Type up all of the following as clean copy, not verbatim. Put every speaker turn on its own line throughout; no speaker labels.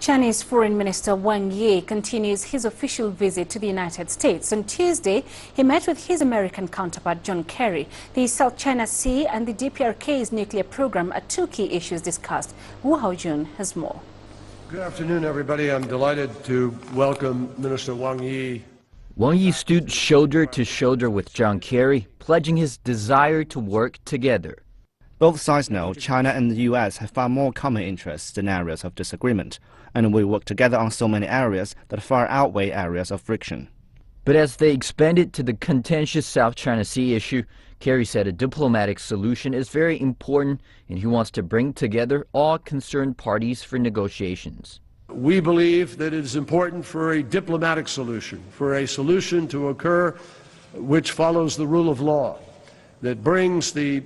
Chinese Foreign Minister Wang continues his official visit to the United States. On Tuesday, he met with his American counterpart John Kerry. The South China Sea and the DPRK's nuclear program are two key issues discussed. Wu Haojun has more.
Good afternoon, everybody. I'm delighted to welcome Minister Wang Yi.
Wang Yi stood shoulder to shoulder with John Kerry, pledging his desire to work together.
Both sides know China and the U.S. have far more common interests than areas of disagreement, and we work together on so many areas that far outweigh areas of friction.
But as they expanded to the contentious South China Sea issue, Kerry said a diplomatic solution is very important and he wants to bring together all concerned parties for negotiations.
We believe that it is important for a diplomatic solution, for a solution to occur which follows the rule of law, that brings the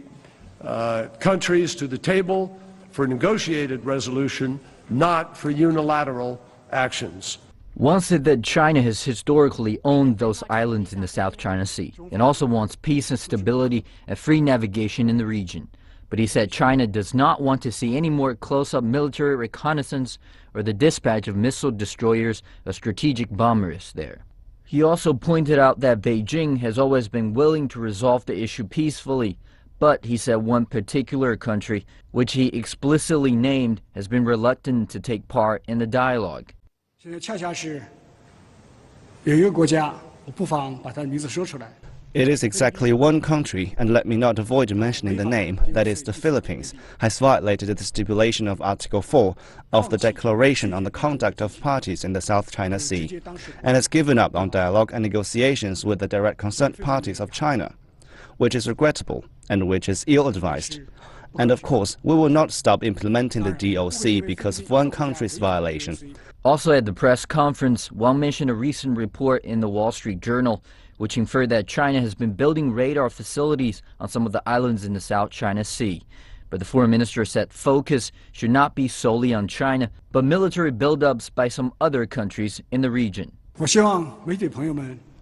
countries to the table for negotiated resolution, not for unilateral actions.
Wang said that China has historically owned those islands in the South China Sea and also wants peace and stability and free navigation in the region. But he said China does not want to see any more close-up military reconnaissance or the dispatch of missile destroyers or strategic bombers there. He also pointed out that Beijing has always been willing to resolve the issue peacefully, but he said one particular country, which he explicitly named, has been reluctant to take part in the dialogue.
It is exactly one country, and let me not avoid mentioning the name, that is the Philippines, has violated the stipulation of Article 4 of the Declaration on the Conduct of Parties in the South China Sea, and has given up on dialogue and negotiations with the direct concerned parties of China, which is regrettable and which is ill-advised. And of course, we will not stop implementing the DOC because of one country's violation.
Also at the press conference, Wang mentioned a recent report in the Wall Street Journal which inferred that China has been building radar facilities on some of the islands in the South China Sea. But the foreign minister said focus should not be solely on China, but military buildups by some other countries in the region.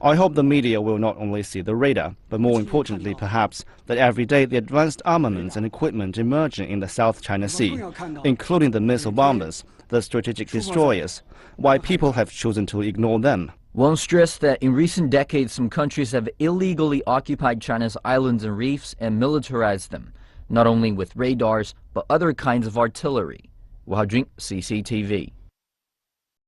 I hope the media will not only see the radar, but more importantly perhaps, that every day the advanced armaments and equipment emerging in the South China Sea, including the missile bombers, the strategic destroyers, why people have chosen to ignore them.
Wang stressed that in recent decades some countries have illegally occupied China's islands and reefs and militarized them, not only with radars, but other kinds of artillery. Wu Haojun, CCTV.